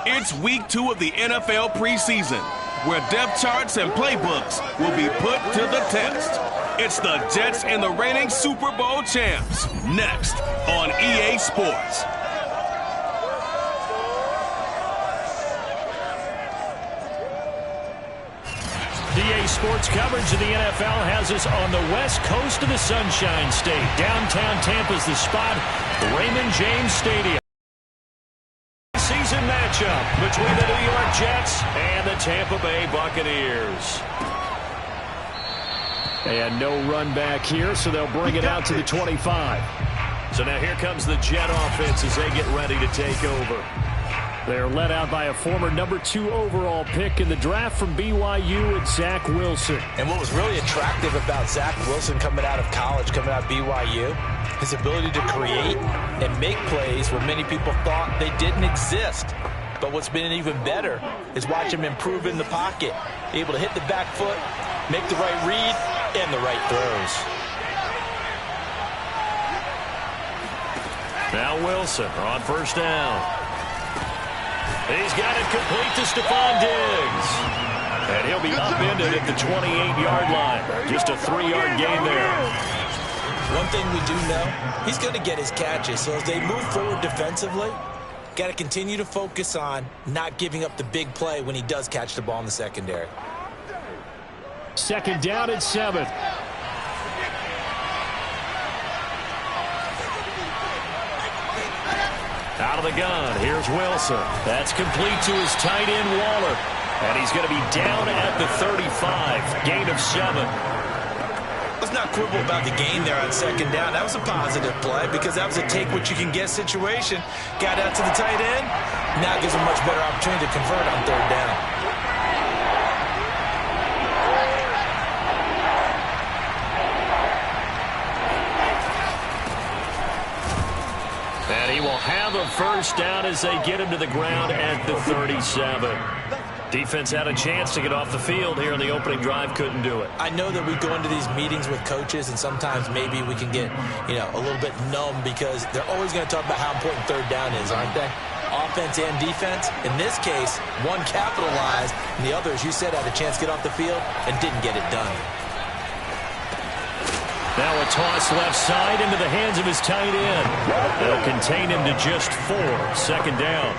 It's week 2 of the NFL preseason, where depth charts and playbooks will be put to the test. It's the Jets and the reigning Super Bowl champs, next on EA Sports. EA Sports coverage of the NFL has us on the west coast of the Sunshine State. Downtown Tampa's the spot, Raymond James Stadium. Season matchup between the New York Jets and the Tampa Bay Buccaneers. And no run back here, so they'll bring it out to the 25. So now here comes the Jet offense as they get ready to take over. They're led out by a former number 2 overall pick in the draft from BYU, and Zach Wilson. And what was really attractive about Zach Wilson coming out of college, coming out of BYU, his ability to create and make plays when many people thought they didn't exist. But what's been even better is watch him improve in the pocket, able to hit the back foot, make the right read, and the right throws. Now Wilson on first down. He's got it complete to Stephon Diggs. And he'll be upended at the 28-yard line. Just a 3-yard gain there. One thing we do know, he's going to get his catches. So as they move forward defensively, got to continue to focus on not giving up the big play when he does catch the ball in the secondary. Second down and 7. Out of the gun, here's Wilson. That's complete to his tight end, Waller. And he's going to be down at the 35. Gain of 7. Let's not quibble about the gain there on second down. That was a positive play because that was a take-what-you-can-get situation. Got out to the tight end. Now gives him much better opportunity to convert on third down. And he will have a first down as they get him to the ground at the 37. Defense had a chance to get off the field here in the opening drive, couldn't do it. I know that we go into these meetings with coaches, and sometimes maybe we can get, a little bit numb because they're always going to talk about how important third down is, aren't they? Offense and defense. In this case, one capitalized, and the other, as you said, had a chance to get off the field and didn't get it done. Now a toss left side into the hands of his tight end. They'll contain him to just 4. Second down.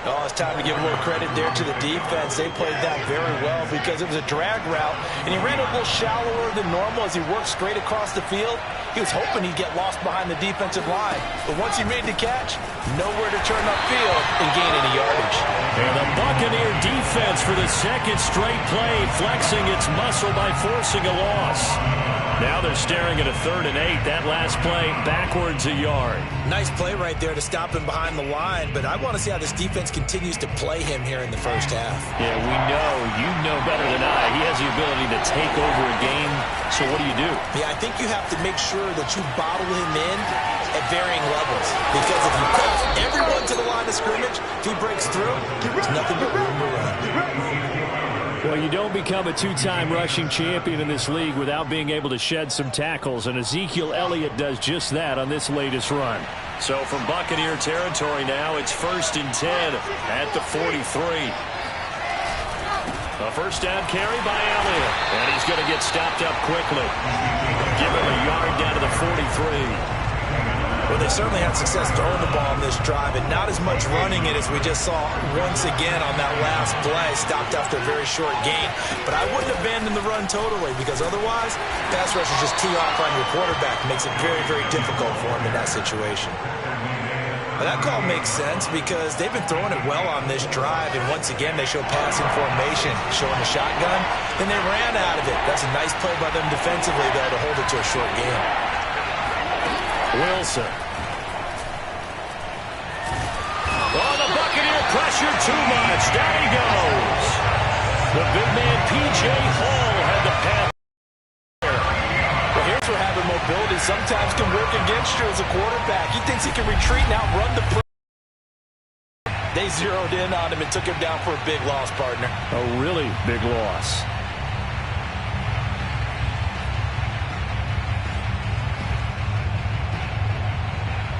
Oh, it's time to give a little credit there to the defense. They played that very well because it was a drag route, and he ran a little shallower than normal as he worked straight across the field. He was hoping he'd get lost behind the defensive line, but once he made the catch, nowhere to turn upfield and gain any yardage. And the Buccaneer defense for the second straight play, flexing its muscle by forcing a loss. Now they're staring at a 3rd and 8. That last play, backwards a yard. Nice play right there to stop him behind the line, but I want to see how this defense continues to play him here in the first half. Yeah, we know. You know better than I. He has the ability to take over a game, so what do you do? Yeah, I think you have to make sure that you bottle him in at varying levels, because if you put everyone to the line of scrimmage, if he breaks through, there's nothing but room to run. Well, you don't become a 2-time rushing champion in this league without being able to shed some tackles, and Ezekiel Elliott does just that on this latest run. So from Buccaneer territory now, it's 1st and 10 at the 43. A first down carry by Elliott, and he's going to get stopped up quickly. Give him a yard down to the 43. Well, they certainly had success throwing the ball on this drive, and not as much running it as we just saw once again on that last play, stopped after a very short gain. But I wouldn't abandon the run totally, because otherwise, pass rushers just tee off on your quarterback. It makes it very, very difficult for him in that situation. But that call makes sense because they've been throwing it well on this drive, and once again, they show passing formation, showing the shotgun. Then they ran out of it. That's a nice play by them defensively, though, to hold it to a short gain. Wilson. Oh, the Buccaneer pressure too much. Down he goes. The big man, P.J. Hall, had the pass. Well, here's where having mobility sometimes can work against you as a quarterback. He thinks he can retreat and outrun the play. They zeroed in on him and took him down for a big loss, partner. A really big loss.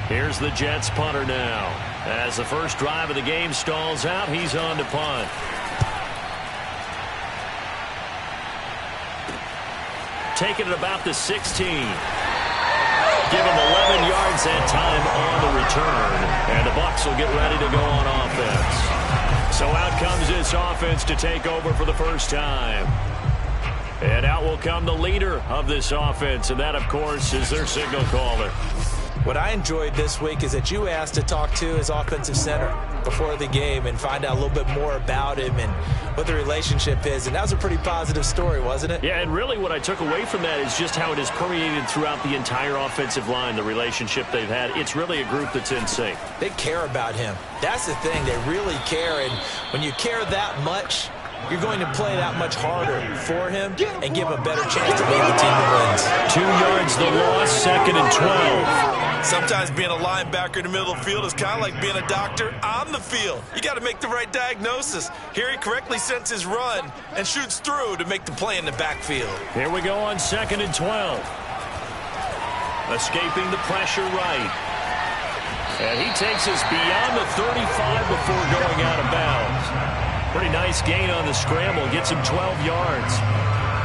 Here's the Jets punter now. As the first drive of the game stalls out, he's on to punt. Taking it about the 16. Give him 11 yards that time on the return. And the Bucs will get ready to go on offense. So out comes this offense to take over for the first time. And out will come the leader of this offense, and that, of course, is their signal caller. What I enjoyed this week is that you asked to talk to his offensive center before the game and find out a little bit more about him and what the relationship is. And that was a pretty positive story, wasn't it? Yeah, and really what I took away from that is just how it has permeated throughout the entire offensive line, the relationship they've had. It's really a group that's in sync. They care about him. That's the thing. They really care. And when you care that much, you're going to play that much harder for him and give him a better chance to lead the team that wins. 2 yards the loss, 2nd and 12. Sometimes being a linebacker in the middle of the field is kind of like being a doctor on the field. You got to make the right diagnosis. Here he correctly sends his run and shoots through to make the play in the backfield. Here we go on 2nd and 12. Escaping the pressure right. And he takes us beyond the 35 before going out of bounds. Pretty nice gain on the scramble. Gets him 12 yards.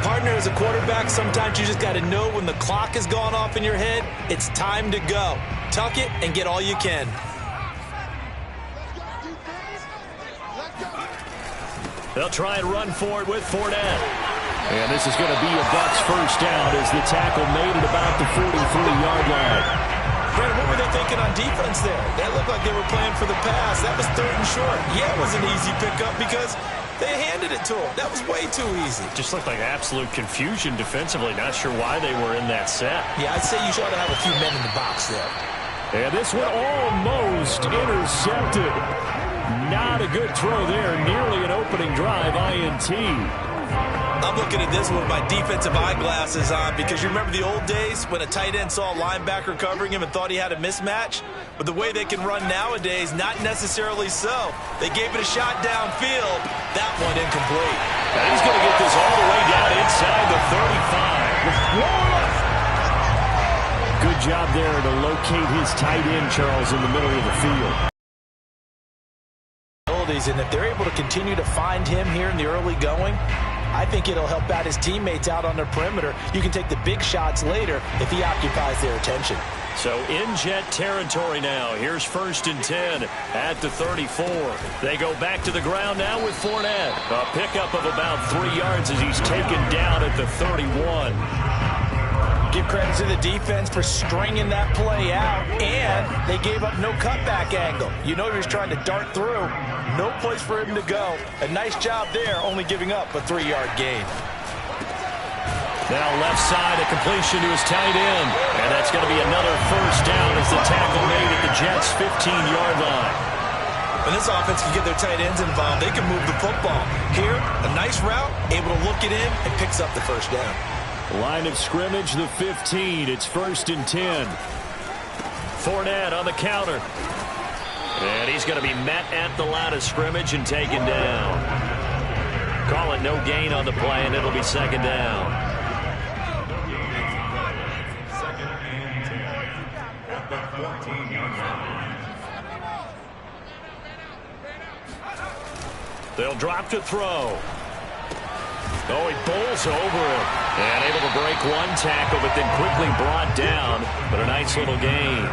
Partner, as a quarterback, sometimes you just got to know when the clock has gone off in your head, it's time to go. Tuck it and get all you can. They'll try and run for it with Fournette. And this is going to be a Bucs first down as the tackle made at about the 43-yard line. Brandon, what were they thinking on defense there? That looked like they were playing for the pass. That was 3rd and short. Yeah, it was an easy pickup because they handed it to him. That was way too easy. Just looked like absolute confusion defensively. Not sure why they were in that set. Yeah, I'd say you ought to have a few men in the box there. And this one almost intercepted. Not a good throw there. Nearly an opening drive, INT. I'm looking at this with my defensive eyeglasses on because you remember the old days when a tight end saw a linebacker covering him and thought he had a mismatch? But the way they can run nowadays, not necessarily so. They gave it a shot downfield. That one incomplete. And he's going to get this all the way down inside the 35. Good job there to locate his tight end, Charles, in the middle of the field. And if they're able to continue to find him here in the early going, I think it'll help out his teammates out on the perimeter. You can take the big shots later if he occupies their attention. So in Jet territory now. Here's 1st and 10 at the 34. They go back to the ground now with Fournette. A pickup of about 3 yards as he's taken down at the 31. Give credit to the defense for stringing that play out, and they gave up no cutback angle. You know he was trying to dart through. No place for him to go. A nice job there, only giving up a 3-yard gain. Now left side, a completion to his tight end. And that's going to be another first down as the tackle made at the Jets' 15-yard line. When this offense can get their tight ends involved, they can move the football. Here, a nice route, able to look it in, and picks up the first down. Line of scrimmage, the 15. It's 1st and 10. Fournette on the counter. And he's going to be met at the line of scrimmage and taken down. Call it no gain on the play, and it'll be 2nd down. They'll drop to throw. Oh, he bowls over him. And able to break one tackle, but then quickly brought down. But a nice little gain.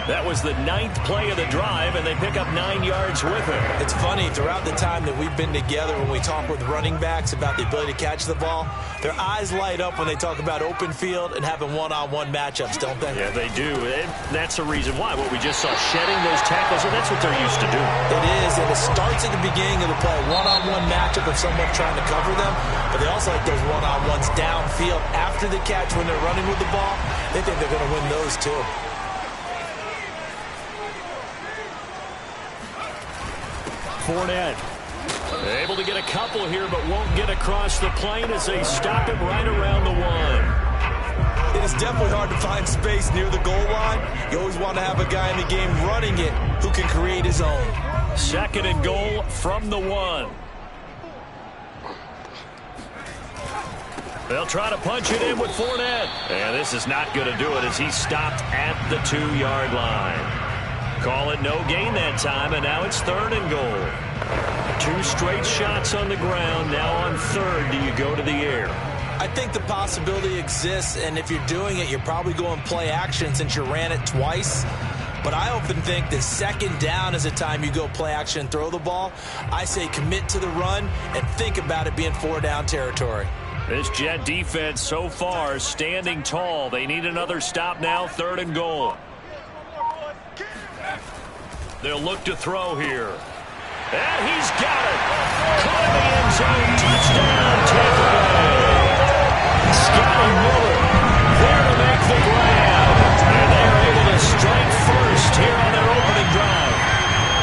That was the 9th play of the drive, and they pick up 9 yards with it. It's funny, throughout the time that we've been together, when we talk with running backs about the ability to catch the ball, their eyes light up when they talk about open field and having one-on-one matchups, don't they? Yeah, they do. And that's the reason why. What we just saw, shedding those tackles, and that's what they're used to doing. It is, and it starts at the beginning of the play. One-on-one matchup of someone trying to cover them, but they also like those one-on-ones downfield after the catch when they're running with the ball. They think they're going to win those, too. Fournette able to get a couple here, but won't get across the plane as they stop him right around the 1. It is definitely hard to find space near the goal line. You always want to have a guy in the game running it who can create his own. 2nd and goal from the 1. They'll try to punch it in with Fournette. And this is not going to do it as he's stopped at the 2-yard line. Call it no gain that time, and now it's 3rd and goal. 2 straight shots on the ground. Now on 3rd, do you go to the air? I think the possibility exists, and if you're doing it, you're probably going play action since you ran it twice. But I often think that 2nd down is a time you go play action and throw the ball. I say commit to the run and think about it being 4-down territory. This Jet defense so far standing tall. They need another stop now, 3rd and goal. They'll look to throw here. And he's got it. Caught in the end zone. Touchdown, Tampa Bay. Scotty Miller there to make the grab. And they are able to strike first here on their opening drive.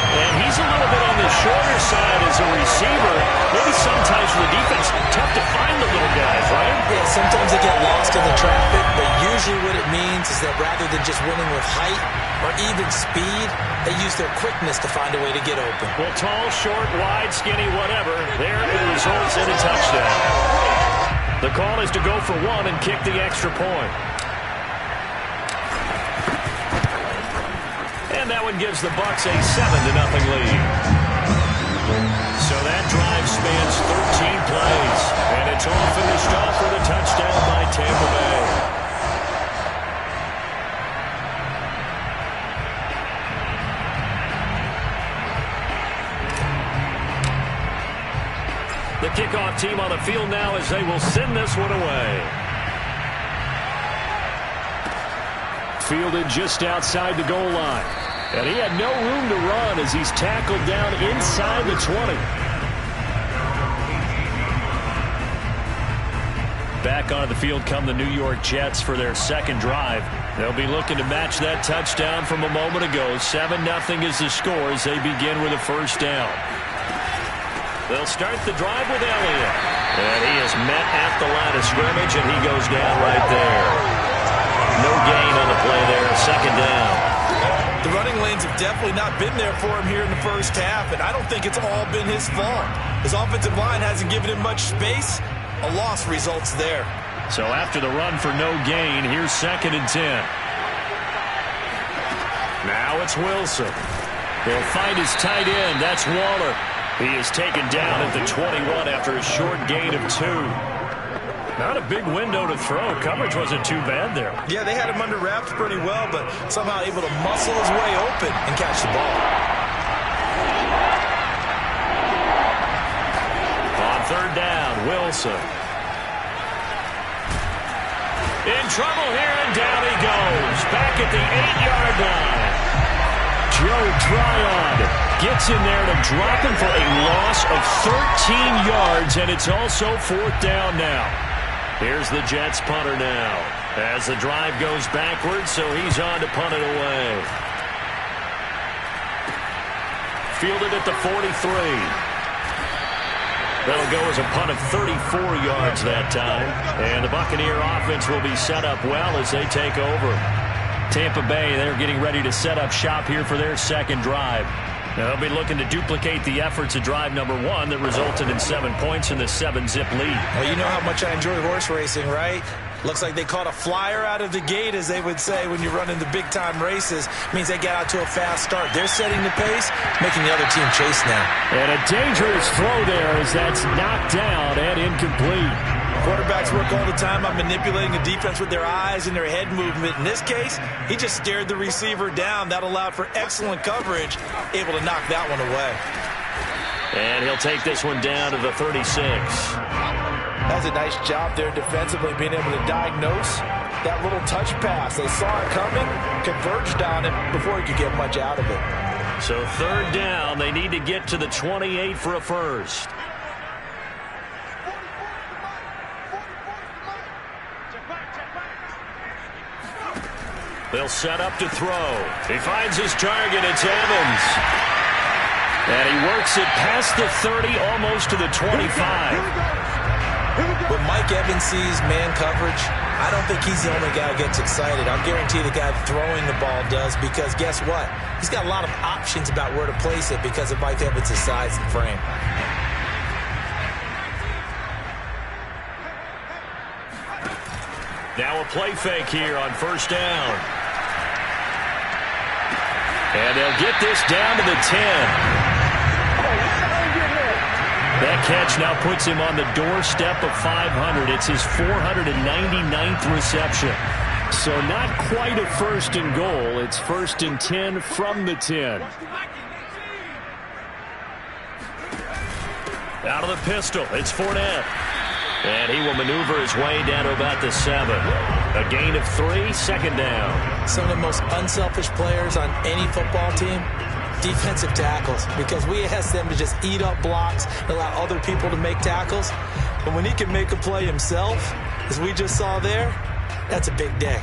And he's a little bit on the shorter side as a receiver. Maybe sometimes for the defense, tough to find the little guys, right? Yeah, sometimes they get lost in the traffic, but usually what it means is that rather than just winning with height or even speed, they use their quickness to find a way to get open. Well, tall, short, wide, skinny, whatever, there it results in a touchdown. The call is to go for 1 and kick the extra point. And that one gives the Bucs a 7-0 lead. So that drive spans 13 plays, and it's all finished off with a touchdown by Tampa Bay. The kickoff team on the field now as they will send this one away. Fielded just outside the goal line. And he had no room to run as he's tackled down inside the 20. Back onto the field come the New York Jets for their 2nd drive. They'll be looking to match that touchdown from a moment ago. 7-0 is the score as they begin with a 1st down. They'll start the drive with Elliott. And he is met at the line of scrimmage, and he goes down right there. No gain on the play there, 2nd down. The running lanes have definitely not been there for him here in the 1st half, and I don't think it's all been his fault. His offensive line hasn't given him much space. A loss results there. So after the run for no gain, here's 2nd and 10. Now it's Wilson. He'll find his tight end. That's Waller. He is taken down at the 21 after a short gain of 2. Not a big window to throw. Coverage wasn't too bad there. Yeah, they had him under wraps pretty well, but somehow able to muscle his way open and catch the ball. On 3rd down, Wilson. In trouble here, and down he goes. Back at the 8-yard line. Joe Tryon gets in there to drop him for a loss of 13 yards, and it's also 4th down now. Here's the Jets punter now as the drive goes backwards, so he's on to punt it away. Fielded at the 43. That'll go as a punt of 34 yards that time. And the Buccaneer offense will be set up well as they take over. Tampa Bay, they're getting ready to set up shop here for their 2nd drive. Now they'll be looking to duplicate the efforts of drive number 1 that resulted in 7 points in the 7-zip lead. Well, you know how much I enjoy horse racing, right? Looks like they caught a flyer out of the gate, as they would say when you're running the big-time races. Means they get out to a fast start. They're setting the pace, making the other team chase now. And a dangerous throw there as that's knocked down and incomplete. Quarterbacks work all the time on manipulating the defense with their eyes and their head movement. In this case, he just stared the receiver down. That allowed for excellent coverage, able to knock that one away. And he'll take this one down to the 36. That's a nice job there defensively, being able to diagnose that little touch pass. They saw it coming, converged on it before he could get much out of it. So 3rd down, they need to get to the 28 for a 1st. They'll set up to throw. He finds his target. It's Evans. And he works it past the 30, almost to the 25. When Mike Evans sees man coverage, I don't think he's the only guy who gets excited. I'll guarantee the guy throwing the ball does, because guess what? He's got a lot of options about where to place it because of Mike Evans' size and frame. Now a play fake here on 1st down. And they'll get this down to the 10. That catch now puts him on the doorstep of 500. It's his 499th reception. So not quite a first and goal. It's 1st and 10 from the 10. Out of the pistol, it's Fournette. And he will maneuver his way down to about the 7. A gain of 3, second down. Some of the most unselfish players on any football team, defensive tackles, because we ask them to just eat up blocks and allow other people to make tackles. But when he can make a play himself, as we just saw there, that's a big day.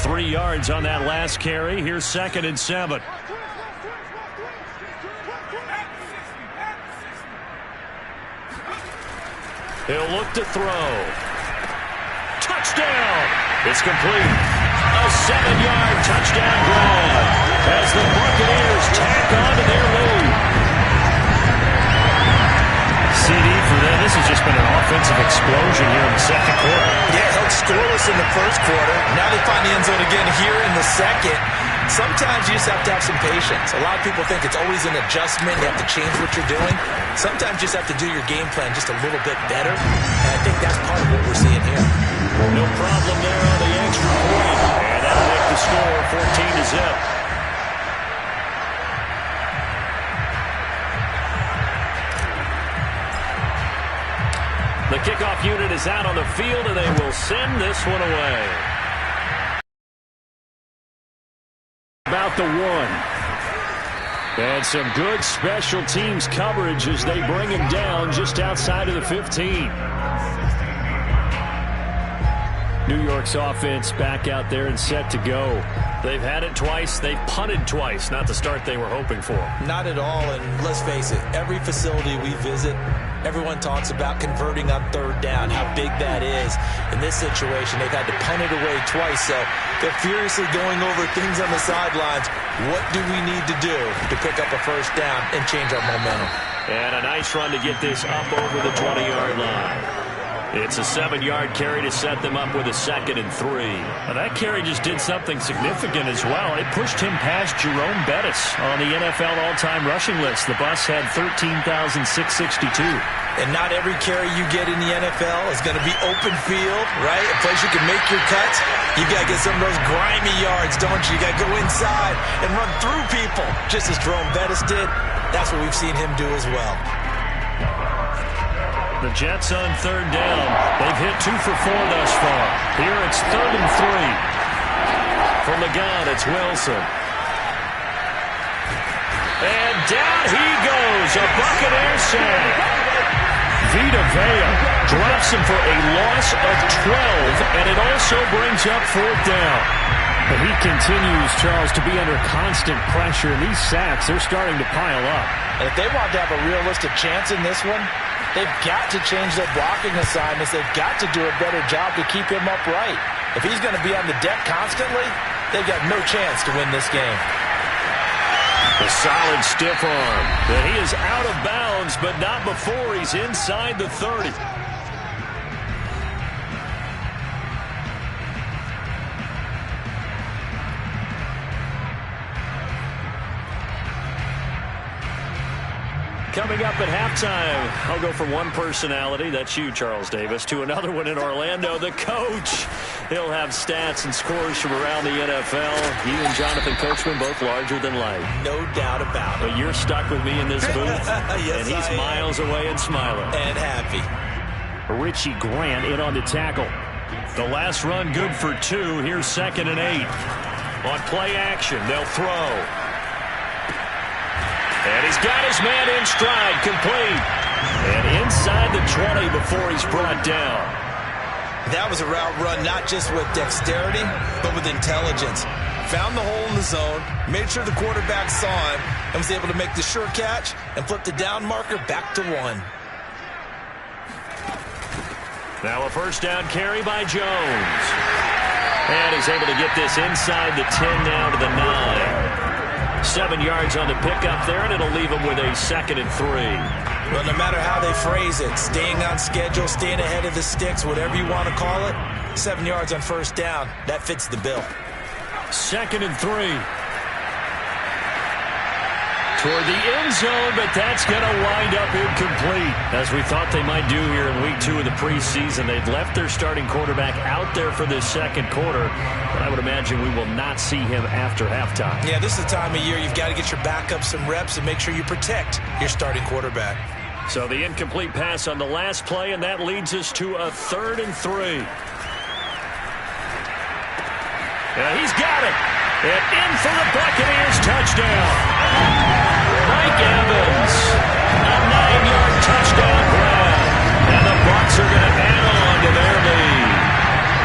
3 yards on that last carry. Here's 2nd and 7. He'll look to throw. Touchdown! It's complete. A 7-yard touchdown drive as the Buccaneers tack on to their lead. CD for them. This has just been an offensive explosion here in the second quarter. Yeah, held scoreless in the first quarter. Now they find the end zone again here in the second. Sometimes you just have to have some patience. A lot of people think it's always an adjustment. You have to change what you're doing. Sometimes you just have to do your game plan just a little bit better. And I think that's part of what we're seeing here. No problem there on the extra point. And that'll make the score 14-0. The kickoff unit is out on the field, and they will send this one away. About the 1. And some good special teams coverage as they bring him down just outside of the 15. New York's offense back out there and set to go. They've had it twice. They've punted twice. Not the start they were hoping for. Not at all, and let's face it, every facility we visit, everyone talks about converting on 3rd down, how big that is. In this situation, they've had to punt it away twice, so they're furiously going over things on the sidelines. What do we need to do to pick up a 1st down and change our momentum? And a nice run to get this up over the 20-yard line. It's a 7-yard carry to set them up with a 2nd and 3. Now that carry just did something significant as well. It pushed him past Jerome Bettis on the NFL all-time rushing list. The bus had 13,662. And not every carry you get in the NFL is going to be open field, right? A place you can make your cuts. You got to get some of those grimy yards, don't you? You got to go inside and run through people, just as Jerome Bettis did. That's what we've seen him do as well. The Jets on 3rd down. They've hit 2 for 4 thus far. Here it's 3rd and 3. From the gun, it's Wilson. And down he goes. A Buccaneer sack. Vita Vea drops him for a loss of 12, and it also brings up 4th down. But he continues, Charles, to be under constant pressure. And these sacks, they're starting to pile up. And if they want to have a realistic chance in this one, they've got to change their blocking assignments. They've got to do a better job to keep him upright. If he's going to be on the deck constantly, they've got no chance to win this game. A solid stiff arm. But he is out of bounds, but not before he's inside the 30. Coming up at halftime, I'll go from one personality, that's you, Charles Davis, to another one in Orlando, the coach. He'll have stats and scores from around the NFL. You and Jonathan Coachman, both larger than life. No doubt about it. But you're stuck with me in this booth, yes, and he's miles away and smiling. And happy. Richie Grant in on the tackle. The last run good for 2. Here's 2nd and 8. On play action, they'll throw. And he's got his man in stride, complete. And inside the 20 before he's brought down. That was a route run not just with dexterity, but with intelligence. Found the hole in the zone, made sure the quarterback saw him, and was able to make the sure catch and flip the down marker back to 1. Now a 1st down carry by Jones. And he's able to get this inside the 10 now to the 9. 7 yards on the pickup there, and it'll leave him with a 2nd and 3. Well, no matter how they phrase it, staying on schedule, staying ahead of the sticks, whatever you want to call it, 7 yards on first down. That fits the bill. 2nd and 3. Toward the end zone, but that's going to wind up incomplete. As we thought they might do here in week 2 of the preseason, they've left their starting quarterback out there for this second quarter, but I would imagine we will not see him after halftime. Yeah, this is the time of year you've got to get your backup some reps and make sure you protect your starting quarterback. So the incomplete pass on the last play, and that leads us to a 3rd and 3. Yeah, he's got it. And in for the Buccaneers touchdown. Mike Evans, a 9-yard touchdown grab. And the Bucs are going to add on to their lead.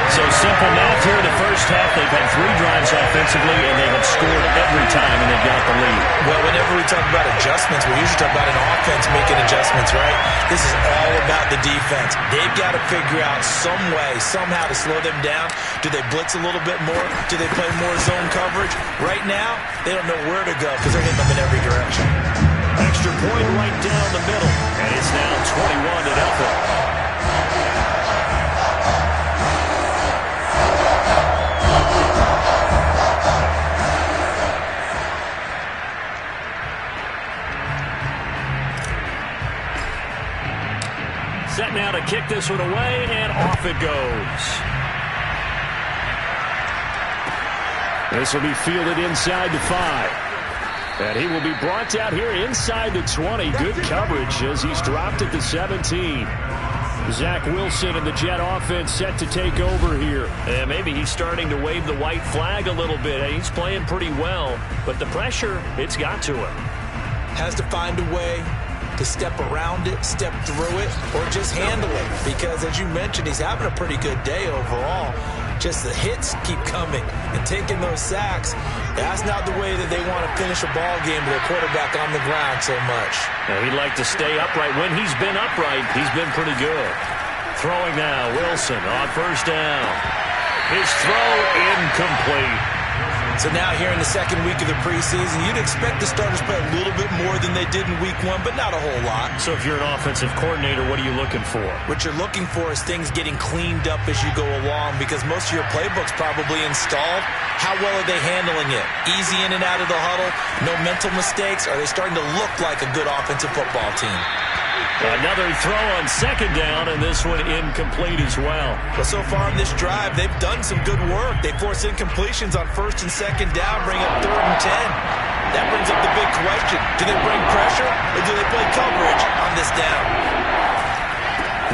So simple math here in the first half. They've had 3 drives offensively, and they have scored every time, and they've got the lead. Well, whenever we talk about adjustments, we usually talk about an offense making adjustments, right? This is all about the defense. They've got to figure out some way, somehow to slow them down. Do they blitz a little bit more? Do they play more zone coverage? Right now, they don't know where to go because they're hitting them in every direction. Extra point right down the middle, and it's now 21-0. Set now to kick this one away, and off it goes. This will be fielded inside the 5. And he will be brought down here inside the 20. Good coverage as he's dropped at the 17. Zach Wilson and the Jet offense set to take over here. And maybe he's starting to wave the white flag a little bit. He's playing pretty well, but the pressure, it's got to him. Has to find a way to step around it, step through it, or just handle it. Because, as you mentioned, he's having a pretty good day overall. Just the hits keep coming and taking those sacks. That's not the way that they want to finish a ball game with their quarterback on the ground so much. Now, he'd like to stay upright. When he's been upright, he's been pretty good. Throwing now, Wilson on first down. His throw incomplete. So now here in the second week of the preseason, you'd expect the starters to play a little bit more than they did in week 1, but not a whole lot. So if you're an offensive coordinator, what are you looking for? What you're looking for is things getting cleaned up as you go along, because most of your playbook's probably installed. How well are they handling it? Easy in and out of the huddle? No mental mistakes? Are they starting to look like a good offensive football team? Another throw on second down, and this one incomplete as well. Well, so far in this drive, they've done some good work. They force incompletions on first and second down, bring up 3rd and 10. That brings up the big question. Do they bring pressure, or do they play coverage on this down?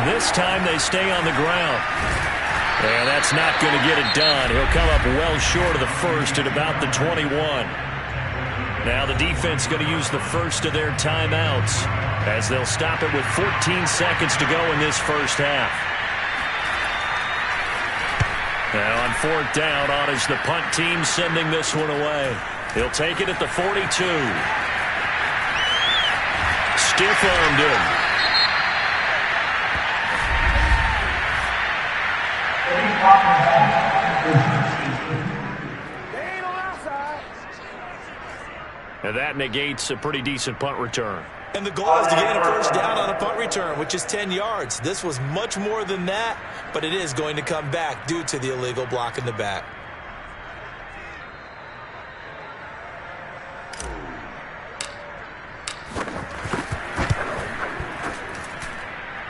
This time they stay on the ground. And that's not going to get it done. He'll come up well short of the first at about the 21. Now the defense going to use the first of their timeouts as they'll stop it with 14 seconds to go in this first half. Now on 4th down, on is the punt team sending this one away. He'll take it at the 42. Stiff-armed him. And that negates a pretty decent punt return. And the goal is to gain a first down on a punt return, which is 10 yards. This was much more than that, but it is going to come back due to the illegal block in the back.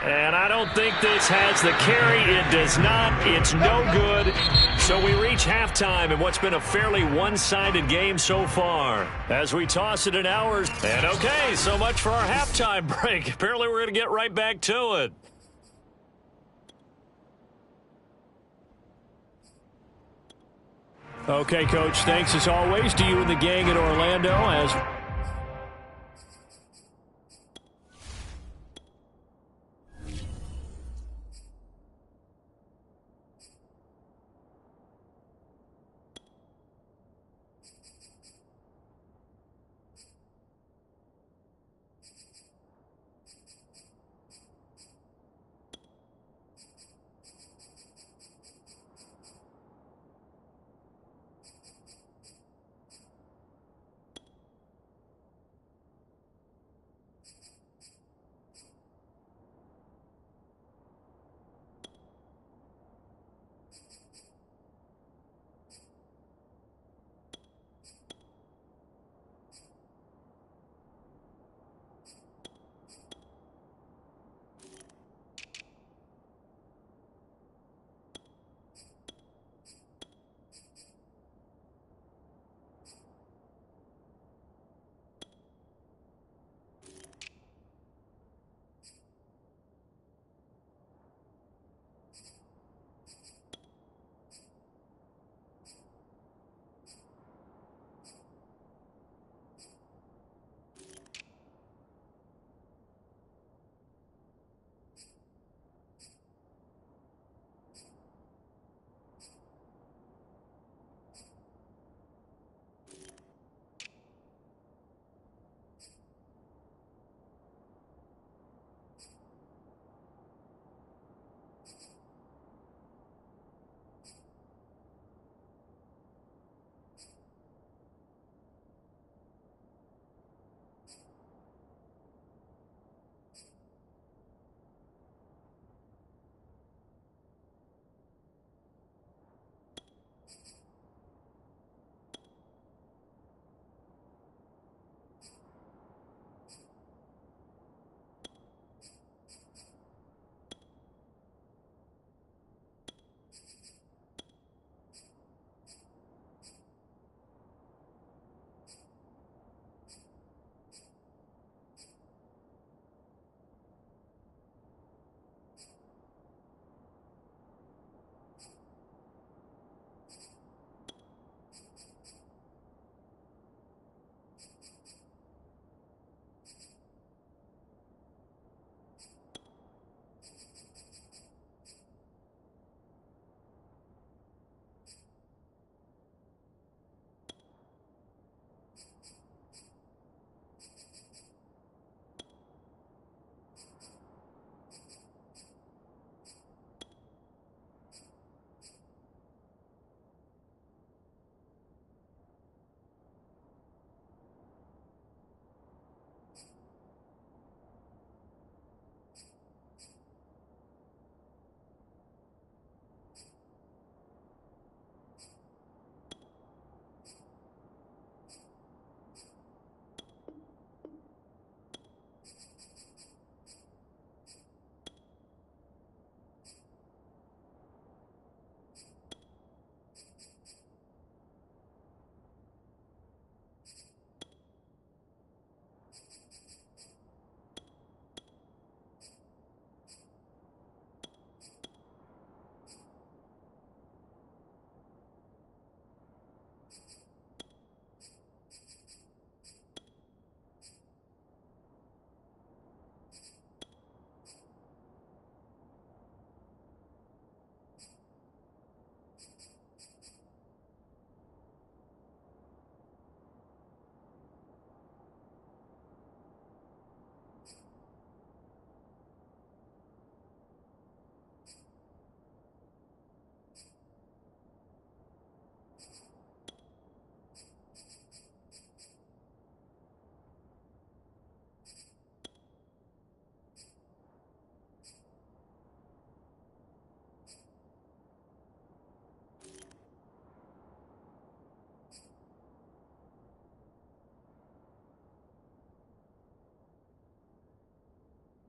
And I don't think this has the carry. It does not. It's no good. So we reach halftime in what's been a fairly one-sided game so far. As we toss it in hours. And okay, so much for our halftime break. Apparently we're going to get right back to it. Okay, Coach, thanks as always to you and the gang in Orlando as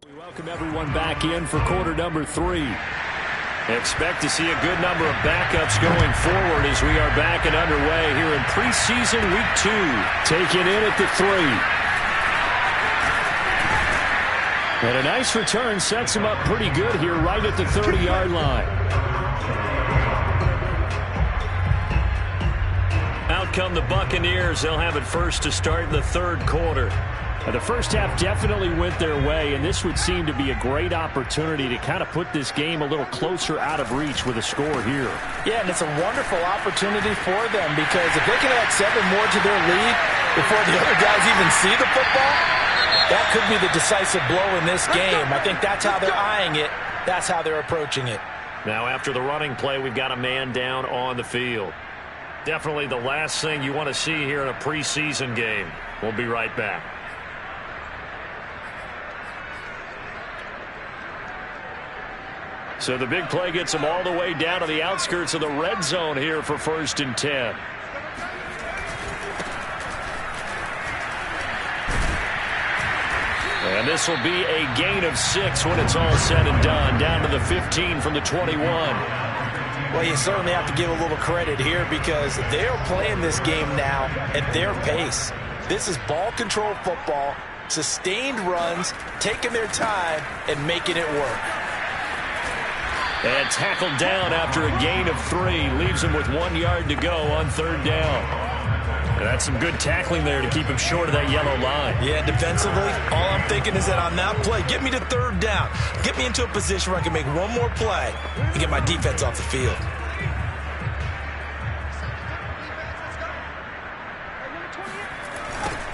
We welcome everyone back in for quarter number 3. Expect to see a good number of backups going forward as we are back and underway here in preseason week 2. Taken in at the 3. And a nice return sets him up pretty good here right at the 30-yard line. Out come the Buccaneers. They'll have it first to start the third quarter. The first half definitely went their way, and this would seem to be a great opportunity to kind of put this game a little closer out of reach with a score here. Yeah, and it's a wonderful opportunity for them because if they can add 7 more to their lead before the other guys even see the football, that could be the decisive blow in this game. I think that's how they're eyeing it. That's how they're approaching it. Now after the running play, we've got a man down on the field. Definitely the last thing you want to see here in a preseason game. We'll be right back. So the big play gets them all the way down to the outskirts of the red zone here for 1st and 10. And this will be a gain of 6 when it's all said and done. Down to the 15 from the 21. Well, you certainly have to give a little credit here because they're playing this game now at their pace. This is ball control football, sustained runs, taking their time, and making it work. And tackled down after a gain of 3. Leaves him with 1 yard to go on 3rd down. And that's some good tackling there to keep him short of that yellow line. Yeah, defensively, all I'm thinking is that on that play, get me to 3rd down. Get me into a position where I can make one more play and get my defense off the field.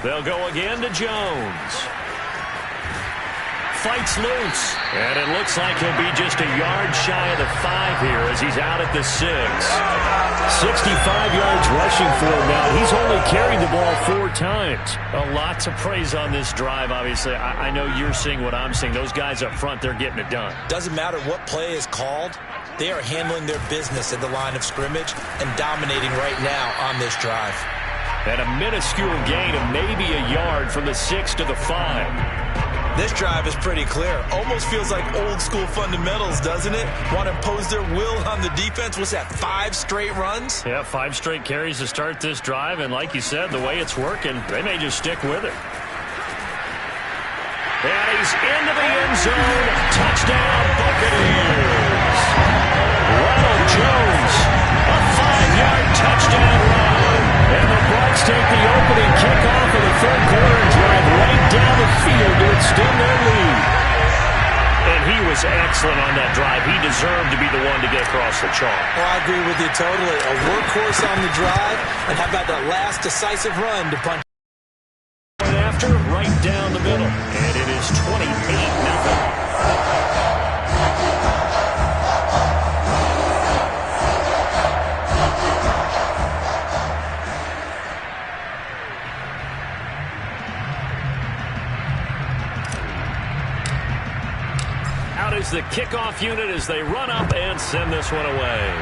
They'll go again to Jones. Fights loose. And it looks like he'll be just a yard shy of the 5 here as he's out at the 6. 65 yards rushing for him now. He's only carried the ball 4 times. A lot to praise on this drive, obviously. I know you're seeing what I'm seeing. Those guys up front, they're getting it done. Doesn't matter what play is called. They are handling their business at the line of scrimmage and dominating right now on this drive. And a minuscule gain of maybe a yard from the 6 to the 5. This drive is pretty clear. Almost feels like old school fundamentals, doesn't it? Want to impose their will on the defense. What's that, 5 straight runs? Yeah, 5 straight carries to start this drive. And like you said, the way it's working, they may just stick with it. And he's into the end zone. Touchdown, Buccaneers. Ronald Jones, a 5-yard touchdown run. And the Bucs take the opening kickoff of the third quarter and drive right down the field to extend their lead. And he was excellent on that drive. He deserved to be the one to get across the chalk. Well, I agree with you totally. A workhorse on the drive. And how about that last decisive run to punch? After, right down the middle. And it is 28-0. Is the kickoff unit as they run up and send this one away.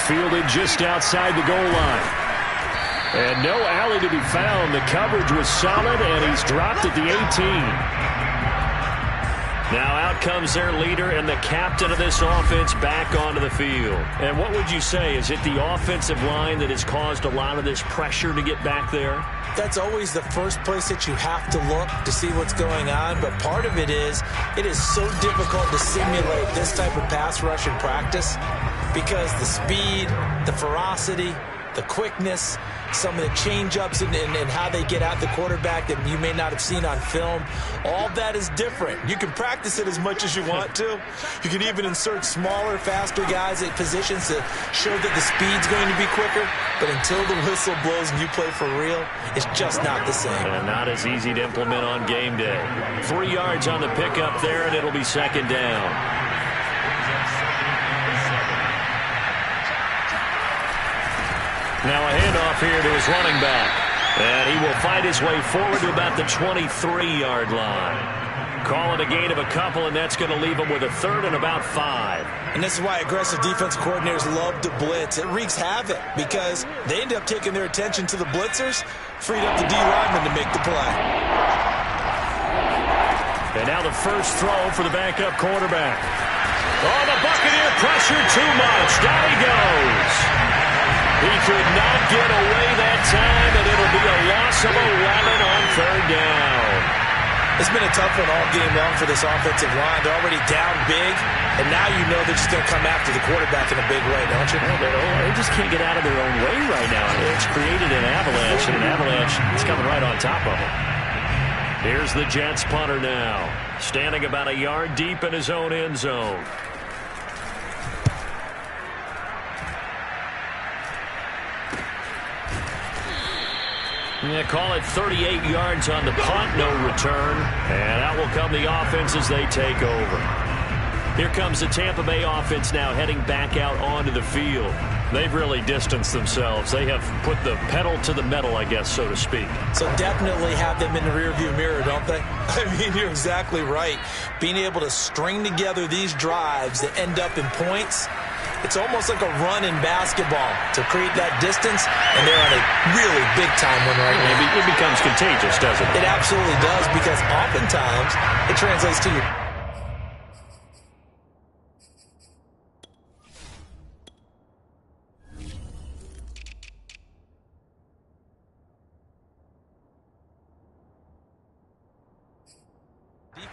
Fielded just outside the goal line. And no alley to be found. The coverage was solid, and he's dropped at the 18. Now out comes their leader and the captain of this offense back onto the field. And what would you say? Is it the offensive line that has caused a lot of this pressure to get back there? That's always the first place that you have to look to see what's going on. But part of it is so difficult to simulate this type of pass rush in practice because the speed, the ferocity, the quickness, some of the change-ups and how they get at the quarterback that you may not have seen on film, all that is different. You can practice it as much as you want to. You can even insert smaller, faster guys at positions to show that the speed's going to be quicker. But until the whistle blows and you play for real, it's just not the same. And not as easy to implement on game day. 3 yards on the pickup there, and it'll be 2nd down. Now a handoff here to his running back. And he will fight his way forward to about the 23-yard line. Call it a gain of a couple, and that's going to leave him with a 3rd and about 5. And this is why aggressive defense coordinators love to blitz. It wreaks havoc because they end up taking their attention to the blitzers, freed up the D lineman to make the play. And now the first throw for the backup quarterback. Oh, the Buccaneer pressure too much. Down he goes. He could not get away that time, and it'll be a loss of 11 on third down. It's been a tough one all game long for this offensive line. They're already down big, and now you know they're just going to come after the quarterback in a big way, don't you? Well, they just can't get out of their own way right now. It's created an avalanche, and an avalanche is coming right on top of them. Here's the Jets punter now, standing about a yard deep in his own end zone. Yeah, call it 38 yards on the punt, no return. And out will come the offense as they take over. Here comes the Tampa Bay offense now heading back out onto the field. They've really distanced themselves. They have put the pedal to the metal, I guess, so to speak. So definitely have them in the rearview mirror, don't they? I mean, you're exactly right. Being able to string together these drives that end up in points, it's almost like a run in basketball to create that distance, and they're on a really big-time one right now. It becomes contagious, doesn't it? It absolutely does, because oftentimes it translates to your...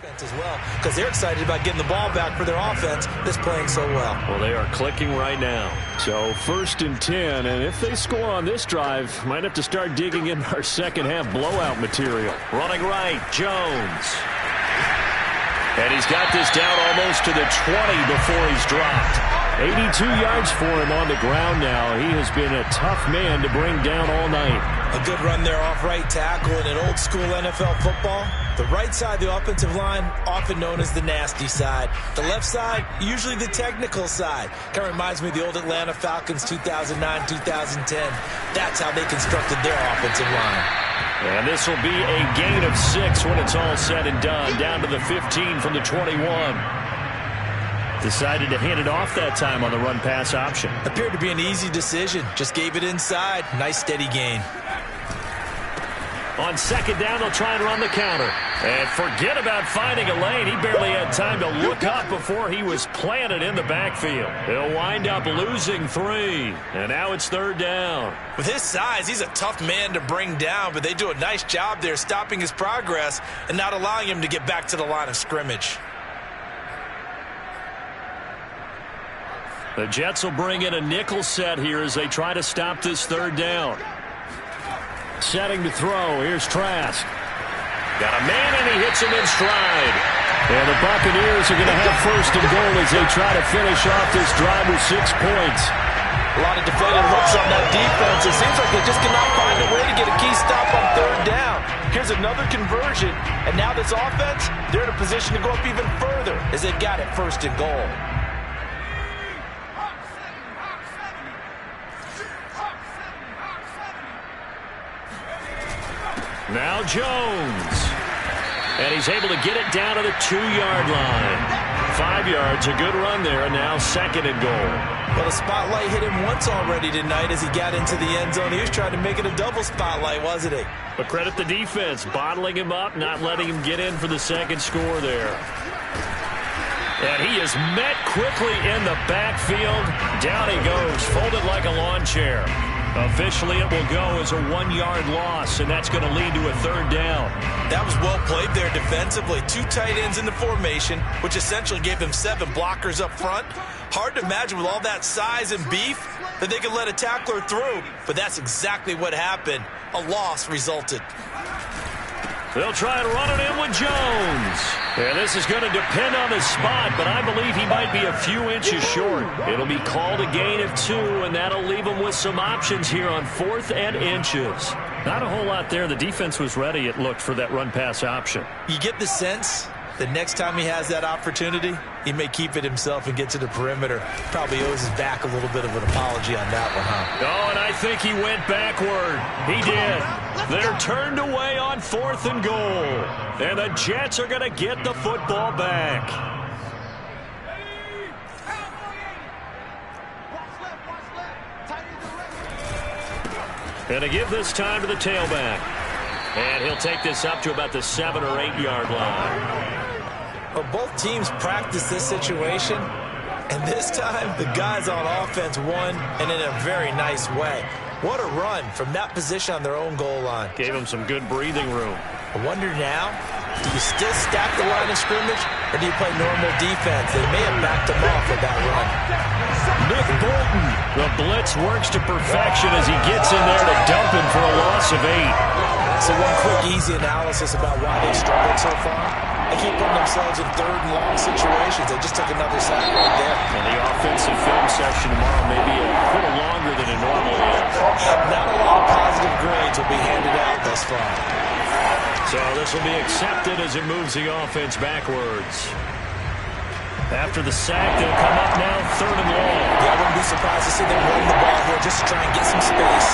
defense as well, because they're excited about getting the ball back for their offense that's playing so well. Well, they are clicking right now. So 1st and 10, and if they score on this drive, might have to start digging in our second half blowout material. Running right, Jones. And he's got this down almost to the 20 before he's dropped. 82 yards for him on the ground now. He has been a tough man to bring down all night. A good run there off right tackle in an old-school NFL football. The right side of the offensive line, often known as the nasty side. The left side, usually the technical side. Kind of reminds me of the old Atlanta Falcons 2009-2010. That's how they constructed their offensive line. And this will be a gain of 6 when it's all said and done. Down to the 15 from the 21. Decided to hand it off that time on the run-pass option. Appeared to be an easy decision. Just gave it inside. Nice steady gain. On second down, they'll try and run the counter. And forget about finding a lane. He barely had time to look up before he was planted in the backfield. He'll wind up losing 3. And now it's third down. With his size, he's a tough man to bring down, but they do a nice job there stopping his progress and not allowing him to get back to the line of scrimmage. The Jets will bring in a nickel set here as they try to stop this third down. Setting to throw. Here's Trask. Got a man, and he hits him in stride. And the Buccaneers are going to have first and goal as they try to finish off this drive with 6 points. A lot of deflated looks on that defense. It seems like they just cannot find a way to get a key stop on third down. Here's another conversion, and now this offense, they're in a position to go up even further as they've got it first and goal. Now Jones. And he's able to get it down to the 2-yard line. 5 yards, a good run there, and now second and goal. Well, the spotlight hit him once already tonight as he got into the end zone. He was trying to make it a double spotlight, wasn't he? But credit the defense, bottling him up, not letting him get in for the second score there. And he is met quickly in the backfield. Down he goes, folded like a lawn chair. Officially, it will go as a 1-yard loss, and that's going to lead to a third down. That was well played there defensively. 2 tight ends in the formation, which essentially gave them 7 blockers up front. Hard to imagine with all that size and beef that they could let a tackler through, but that's exactly what happened. A loss resulted. They'll try and run it in with Jones. And this is going to depend on the spot, but I believe he might be a few inches short. It'll be called a gain of 2, and that'll leave him with some options here on 4th and inches. Not a whole lot there. The defense was ready, it looked, for that run-pass option. You get the sense that next time he has that opportunity, he may keep it himself and get to the perimeter. Probably owes his back a little bit of an apology on that one, huh? Oh, and I think he went backward. He did. They're turned away on 4th and goal. And the Jets are going to get the football back. And to give this time to the tailback. And he'll take this up to about the 7 or 8 yard line. Well, both teams practice this situation, and this time the guys on offense won, and in a very nice way. What a run from that position on their own goal line. Gave them some good breathing room. I wonder now, do you still stack the line of scrimmage, or do you play normal defense? They may have backed them off with that run. Nick Bolton. The blitz works to perfection as he gets in there to dump him for a loss of 8. So one quick, easy analysis about why they've struggled so far. They keep putting themselves in third and long situations. They just took another sack right there. And the offensive film session tomorrow may be a little longer than it normally is. Not a lot of positive grades will be handed out thus far. So this will be accepted as it moves the offense backwards. After the sack, they'll come up now third and long. Yeah, I wouldn't be surprised to see them run the ball here just to try and get some space.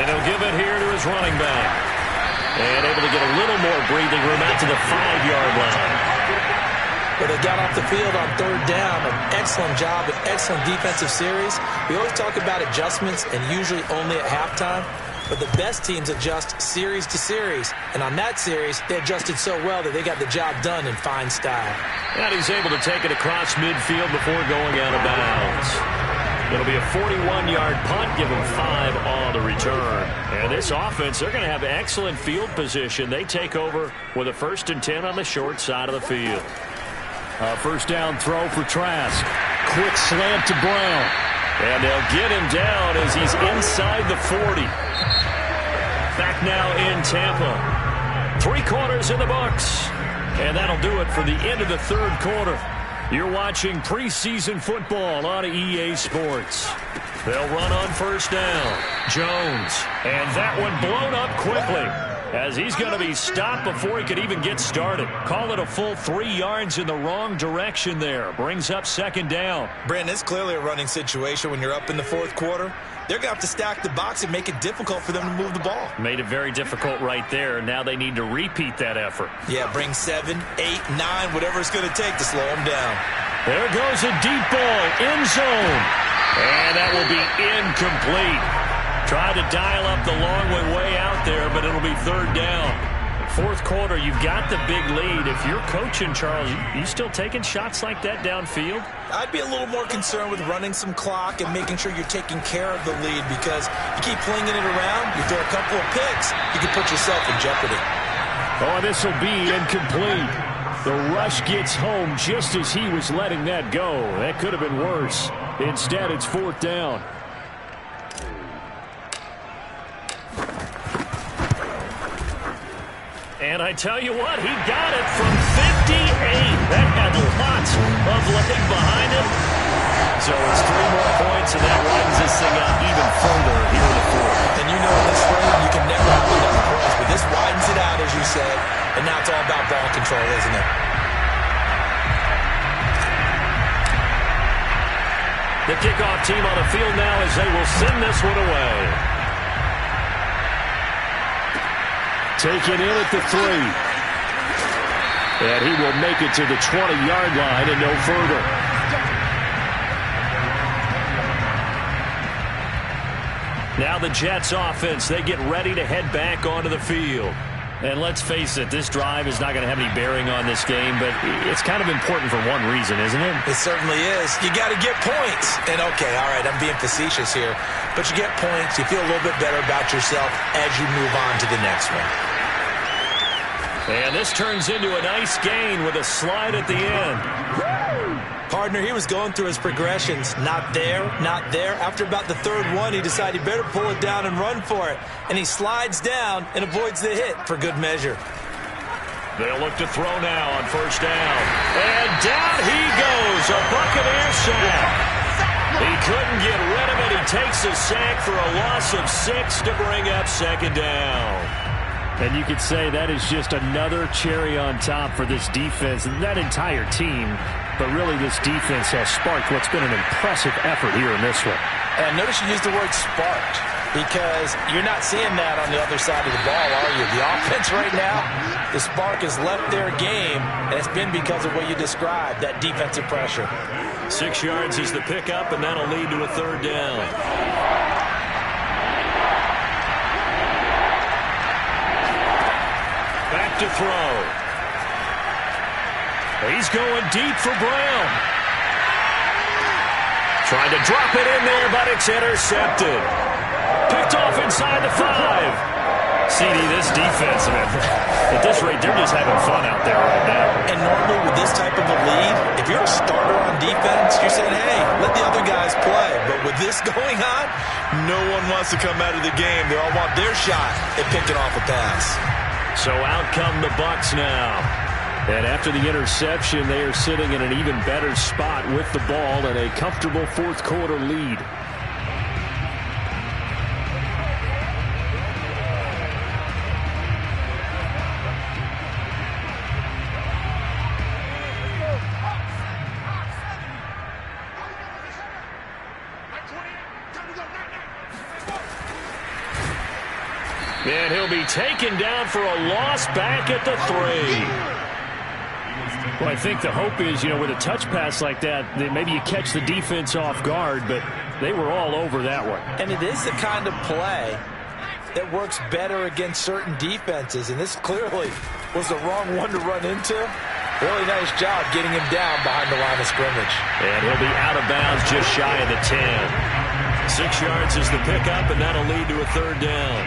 And he'll give it here to his running back. And able to get a little more breathing room out to the 5-yard line. But they got off the field on third down. An excellent job, an excellent defensive series. We always talk about adjustments and usually only at halftime. But the best teams adjust series to series. And on that series, they adjusted so well that they got the job done in fine style. And he's able to take it across midfield before going out of bounds. It'll be a 41-yard punt, give them 5 on the return. And this offense, they're going to have excellent field position. They take over with a 1st and 10 on the short side of the field. First down throw for Trask. Quick slant to Brown. And they'll get him down as he's inside the 40. Back now in Tampa. 3 quarters in the books. And that'll do it for the end of the third quarter. You're watching preseason football on EA Sports. They'll run on first down. Jones. And that one blown up quickly as he's going to be stopped before he could even get started. Call it a full 3 yards in the wrong direction there. Brings up second down. Brandon, it's clearly a running situation when you're up in the fourth quarter. They're going to have to stack the box and make it difficult for them to move the ball. Made it very difficult right there. Now they need to repeat that effort. Yeah, bring 7, 8, 9, whatever it's going to take to slow them down. There goes a deep ball, end zone. And that will be incomplete. Tried to dial up the long way out there, but it'll be third down. Fourth quarter, you've got the big lead. If you're coaching, Charles, you still taking shots like that downfield? I'd be a little more concerned with running some clock and making sure you're taking care of the lead, because you keep flinging it around, you throw a couple of picks, you can put yourself in jeopardy. Oh, this will be incomplete. The rush gets home just as he was letting that go. That could have been worse. Instead, it's fourth down. And I tell you what, he got it from 58. That had lots of leg behind him. So it's 3 more points, and that widens this thing out even further here in the fourth. And you know in this frame, you can never have enough points. But this widens it out, as you said. And now it's all about ball control, isn't it? The kickoff team on the field now as they will send this one away. Taken in at the 3. And he will make it to the 20-yard line and no further. Now the Jets offense, they get ready to head back onto the field. And let's face it, this drive is not going to have any bearing on this game, but it's kind of important for one reason, isn't it? It certainly is. You got to get points. And okay, all right, I'm being facetious here, but you get points, you feel a little bit better about yourself as you move on to the next one. And this turns into a nice gain with a slide at the end. Partner, he was going through his progressions. Not there, not there. After about the third one, he decided he better pull it down and run for it. And he slides down and avoids the hit for good measure. They'll look to throw now on first down. And down he goes, a Buccaneer sack. He couldn't get rid of it. He takes a sack for a loss of 6 to bring up second down. And you could say that is just another cherry on top for this defense and that entire team. But really, this defense has sparked what's been an impressive effort here in this one. And notice you used the word sparked, because you're not seeing that on the other side of the ball, are you? The offense right now, the spark has left their game, and it's been because of what you described, that defensive pressure. 6 yards is the pickup, and that'll lead to a third down. to throw. He's going deep for Brown. Trying to drop it in there, but it's intercepted. Picked off inside the 5. CD, this defense, man, at this rate, they're just having fun out there right now. And normally with this type of a lead, if you're a starter on defense, you're saying, hey, let the other guys play. But with this going on, no one wants to come out of the game. They all want their shot at picking off a pass. So out come the Bucs now. And after the interception, they are sitting in an even better spot with the ball and a comfortable fourth quarter lead. And he'll be taken down for a loss back at the 3. Well, I think the hope is, with a touch pass like that maybe you catch the defense off guard, but they were all over that one. And it is the kind of play that works better against certain defenses, and this clearly was the wrong one to run into. Really nice job getting him down behind the line of scrimmage. And he'll be out of bounds just shy of the 10. 6 yards is the pickup, and that'll lead to a 3rd down.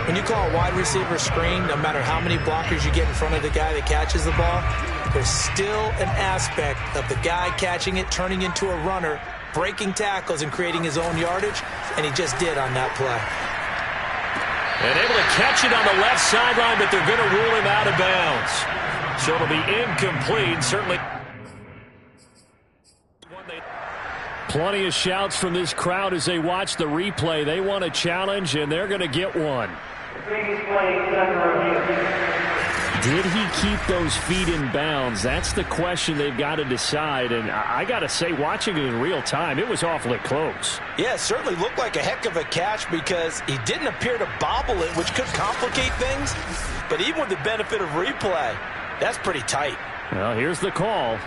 When you call a wide receiver screen, no matter how many blockers you get in front of the guy that catches the ball, there's still an aspect of the guy catching it, turning into a runner, breaking tackles and creating his own yardage, and he just did on that play. And able to catch it on the left sideline, but they're going to rule him out of bounds. So it'll be incomplete, certainly. Plenty of shouts from this crowd as they watch the replay. They want a challenge, and they're going to get one. Did he keep those feet in bounds? That's the question they've got to decide. And I got to say, watching it in real time, it was awfully close. Yeah, it certainly looked like a heck of a catch because he didn't appear to bobble it, which could complicate things. But even with the benefit of replay, that's pretty tight. Well, here's the call.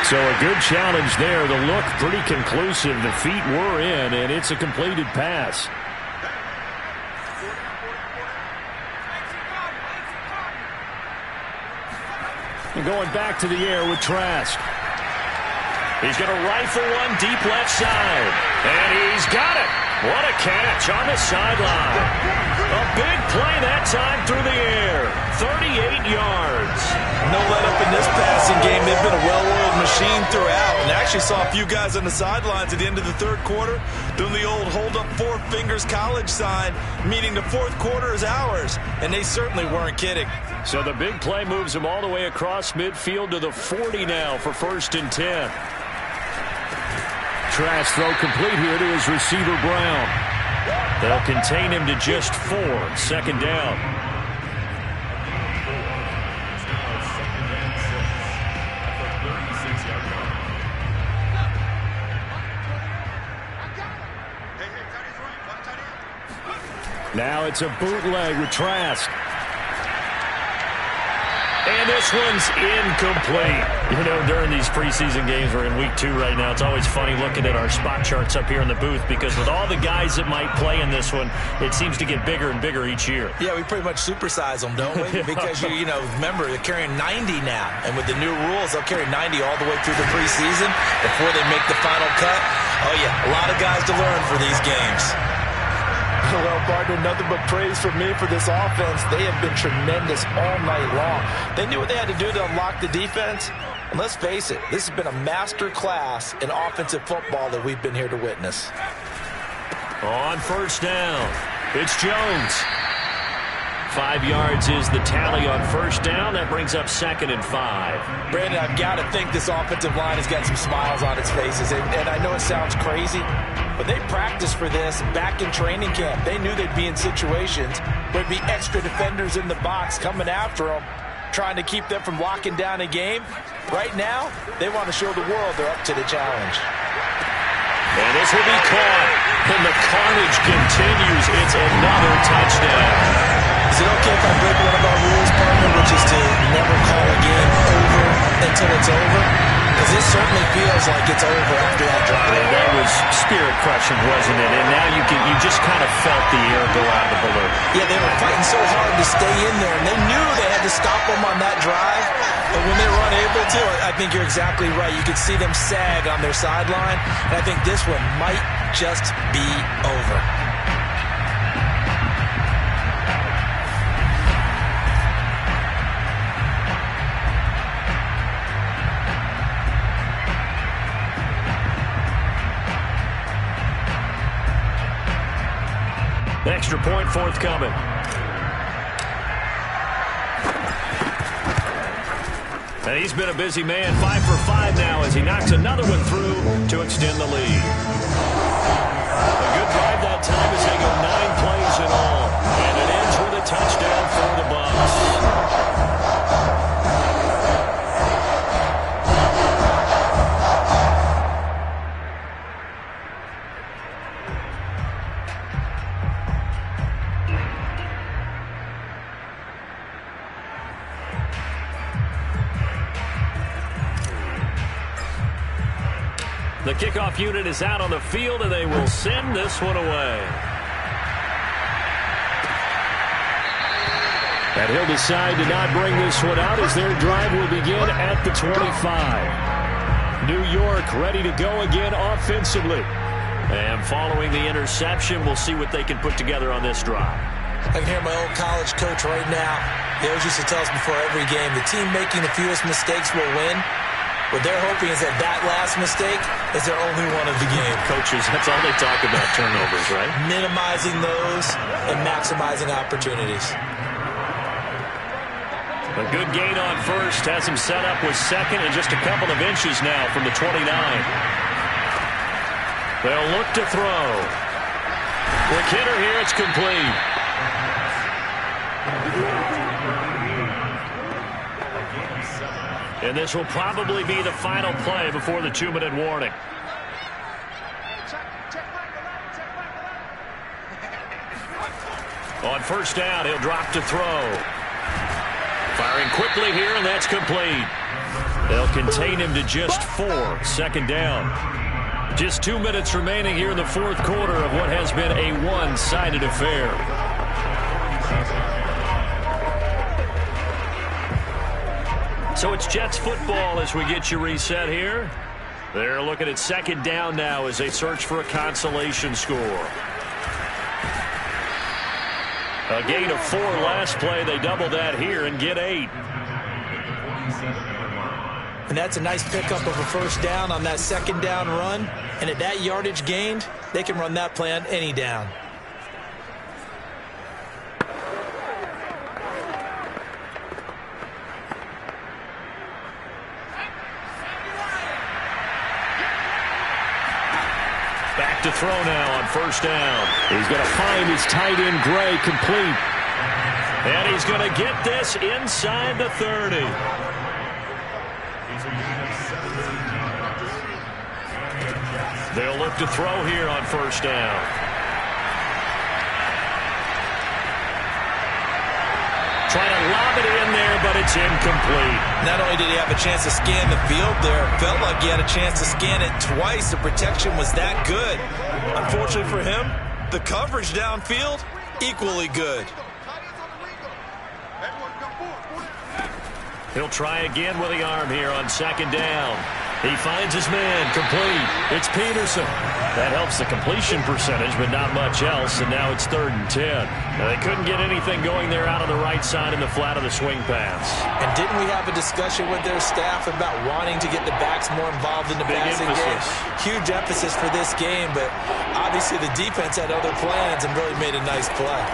So a good challenge there. The look pretty conclusive. The feet were in, and it's a completed pass. And going back to the air with Trask. He's going to rifle one deep left side. And he's got it. What a catch on the sideline. A big play that time through the air. 38 yards. No let up in this passing game. They've been a well-oiled machine throughout. And I actually saw a few guys on the sidelines at the end of the third quarter doing the old hold up 4 fingers college sign, meaning the fourth quarter is ours. And they certainly weren't kidding. So the big play moves him all the way across midfield to the 40 now for 1st and 10. Trask throw complete here to his receiver Brown. They'll contain him to just 4. 2nd down. Now it's a bootleg with Trask. And this one's incomplete. During these preseason games, we're in week 2 right now. It's always funny looking at our spot charts up here in the booth because with all the guys that might play in this one, it seems to get bigger and bigger each year. Yeah, we pretty much supersize them, don't we? Because, remember, they're carrying 90 now. And with the new rules, they'll carry 90 all the way through the preseason before they make the final cut. Oh, yeah, a lot of guys to learn for these games. Well, partner, nothing but praise from me for this offense. They have been tremendous all night long. They knew what they had to do to unlock the defense. And let's face it, this has been a master class in offensive football that we've been here to witness. On 1st down, it's Jones. 5 yards is the tally on 1st down. That brings up 2nd and 5. Brandon, I've got to think this offensive line has got some smiles on its faces. And I know it sounds crazy, but they practiced for this back in training camp. They knew they'd be in situations where there'd be extra defenders in the box coming after them, trying to keep them from locking down a game. Right now, they want to show the world they're up to the challenge. And this will be caught. And the carnage continues. It's another touchdown. Is it okay if I break one of our rules, partner, which is to never call a game over until it's over? this certainly feels like it's over after that drive. And that was spirit-crushing, wasn't it? And now you just kind of felt the air go out of the balloon. Yeah, they were fighting so hard to stay in there, and they knew they had to stop them on that drive. But when they were unable to, I think you're exactly right. You could see them sag on their sideline, and I think this one might just be over. Extra point forthcoming. And he's been a busy man, 5 for 5 now as he knocks another one through to extend the lead. A good drive that time as they go 9 plays in all. And it ends with a touchdown for the Bucs. The kickoff unit is out on the field, and they will send this one away. And he'll decide to not bring this one out as their drive will begin at the 25. New York ready to go again offensively. And following the interception, we'll see what they can put together on this drive. I can hear my old college coach right now. He always used to tell us before every game, the team making the fewest mistakes will win. What they're hoping is that last mistake is their only one of the game. Coaches, that's all they talk about, turnovers, right? Minimizing those and maximizing opportunities. A good gain on first has him set up with second and just a couple of inches now from the 29. They'll look to throw. Quick hitter here, it's complete. And this will probably be the final play before the 2-minute warning. On first down, he'll drop to throw. Firing quickly here, and that's complete. They'll contain him to just 4. Second down. Just 2 minutes remaining here in the fourth quarter of what has been a one-sided affair. So it's Jets football as we get you reset here. They're looking at second down now as they search for a consolation score. A gain of 4 last play. They double that here and get 8. And that's a nice pickup of a first down on that second down run. And at that yardage gained, they can run that play on any down. Back to throw now on first down. He's going to find his tight end, Gray, complete. And he's going to get this inside the 30. They'll look to throw here on first down. Trying to lob it in there, but it's incomplete. Not only did he have a chance to scan the field there, it felt like he had a chance to scan it twice. The protection was that good. Unfortunately for him, the coverage downfield, equally good. He'll try again with the arm here on second down. He finds his man, complete. It's Peterson. That helps the completion percentage, but not much else, and now it's 3rd and 10. Now, they couldn't get anything going there out on the right side in the flat of the swing pass. And didn't we have a discussion with their staff about wanting to get the backs more involved in the passing game? Huge emphasis for this game, but obviously the defense had other plans and really made a nice play.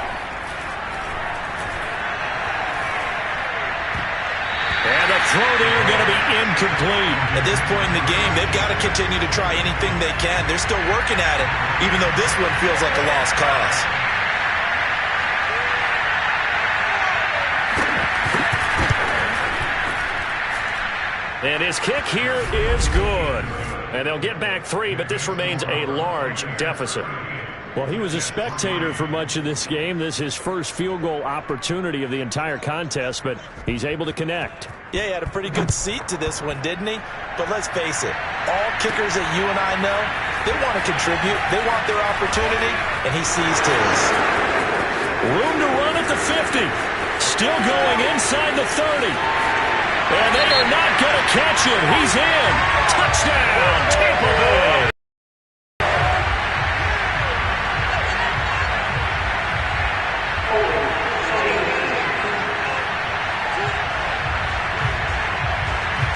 And the throw there going to be incomplete. At this point in the game, they've got to continue to try anything they can. They're still working at it, even though this one feels like a lost cause. And his kick here is good. And they'll get back 3, but this remains a large deficit. Well, he was a spectator for much of this game. This is his first field goal opportunity of the entire contest, but he's able to connect. Yeah, he had a pretty good seat to this one, didn't he? But let's face it, all kickers that you and I know, they want to contribute. They want their opportunity, and he seized his. Room to run at the 50. Still going inside the 30. And they are not going to catch him. He's in. Touchdown, Tampa Bay.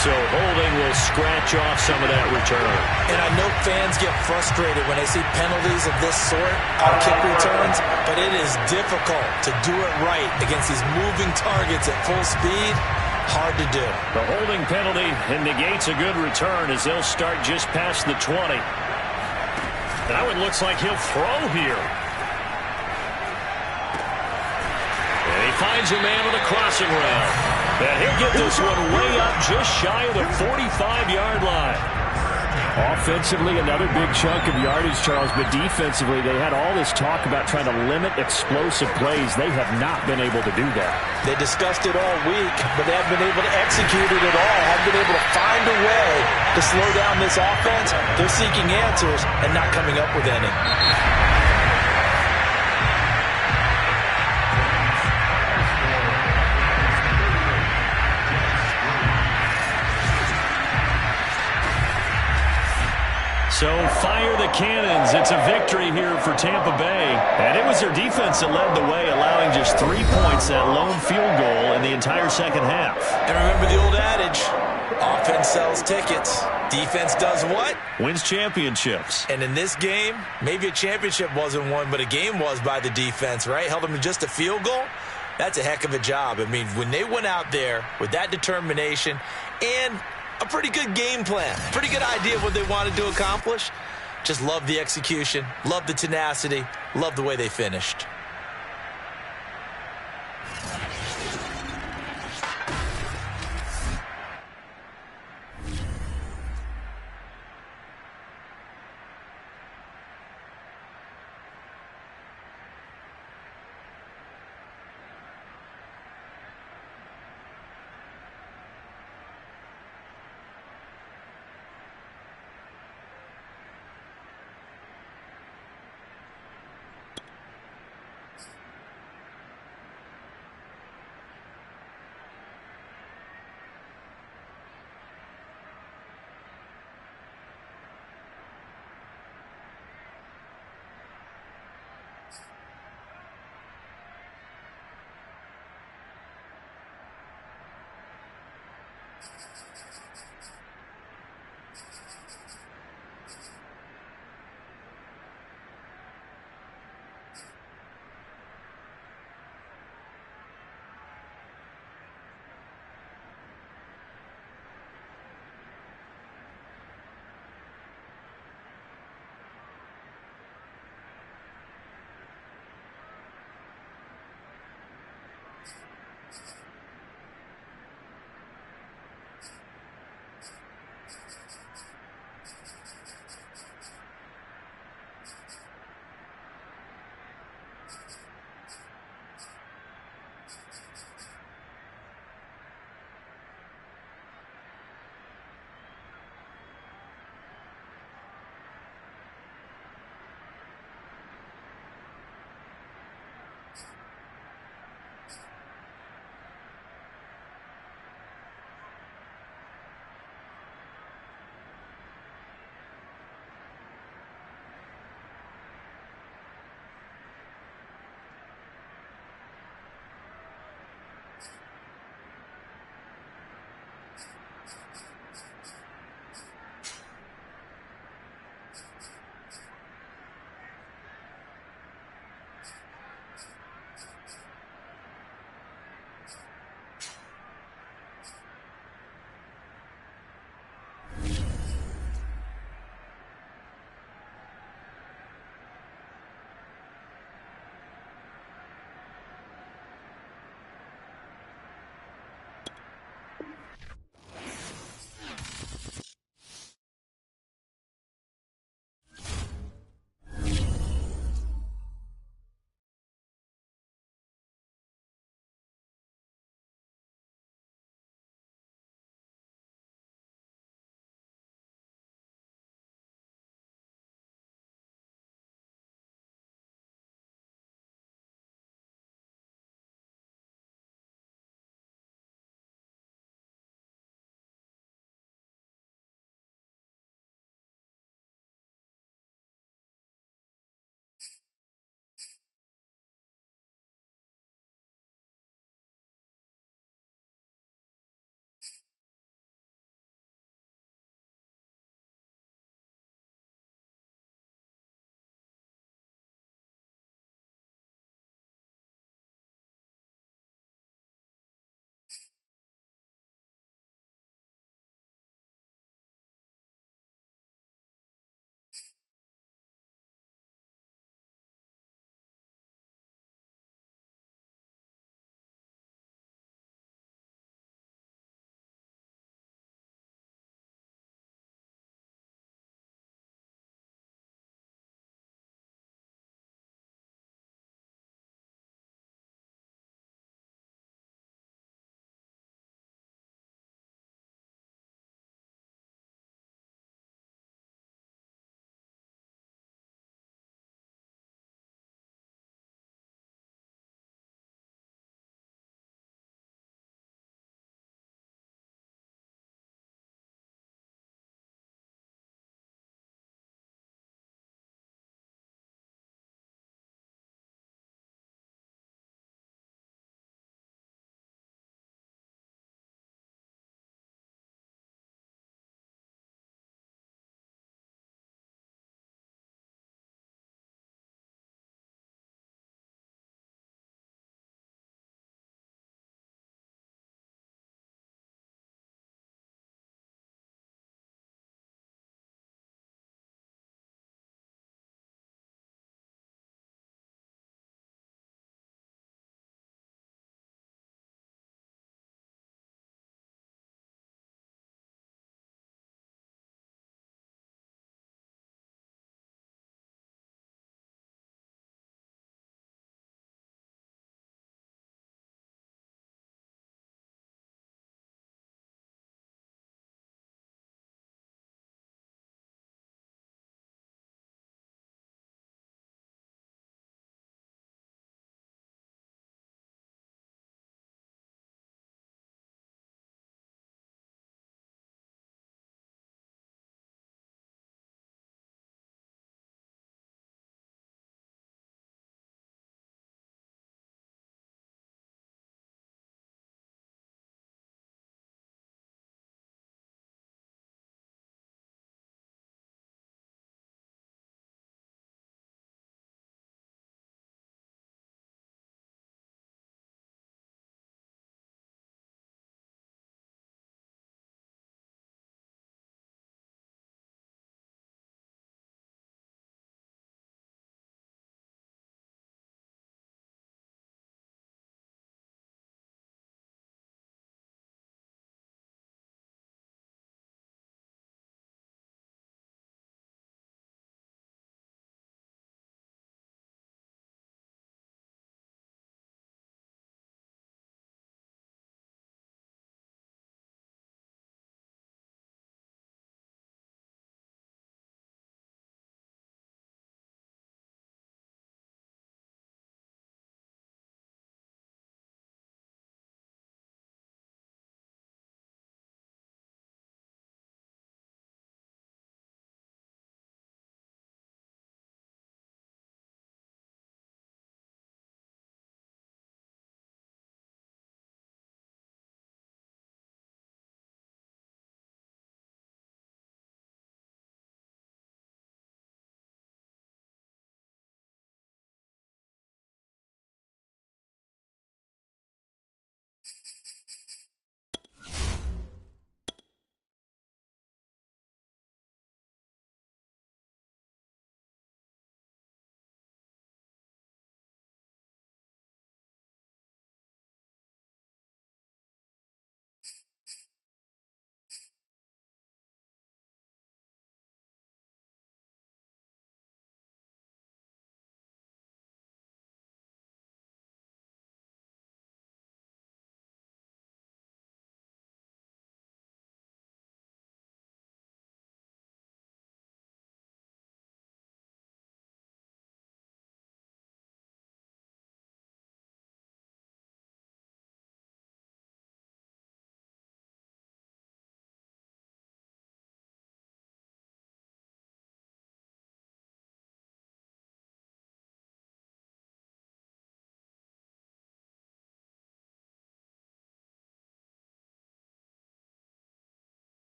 So holding will scratch off some of that return. And I know fans get frustrated when they see penalties of this sort on kick returns, but it is difficult to do it right against these moving targets at full speed. Hard to do. The holding penalty negates a good return as they'll start just past the 20. Now it looks like he'll throw here. And he finds a man with a crossing route. And he'll get this one way up just shy of the 45-yard line. Offensively, another big chunk of yardage, Charles, but defensively, they had all this talk about trying to limit explosive plays. They have not been able to do that. They discussed it all week, but they haven't been able to execute it at all. Haven't been able to find a way to slow down this offense. They're seeking answers and not coming up with any. So fire the cannons. It's a victory here for Tampa Bay. And it was their defense that led the way, allowing just 3 points, that lone field goal in the entire second half. And remember the old adage, offense sells tickets. Defense does what? Wins championships. And in this game, maybe a championship wasn't won, but a game was by the defense, right? Held them to just a field goal. That's a heck of a job. I mean, when they went out there with that determination and a pretty good game plan, pretty good idea of what they wanted to accomplish. Just love the execution, love the tenacity, love the way they finished.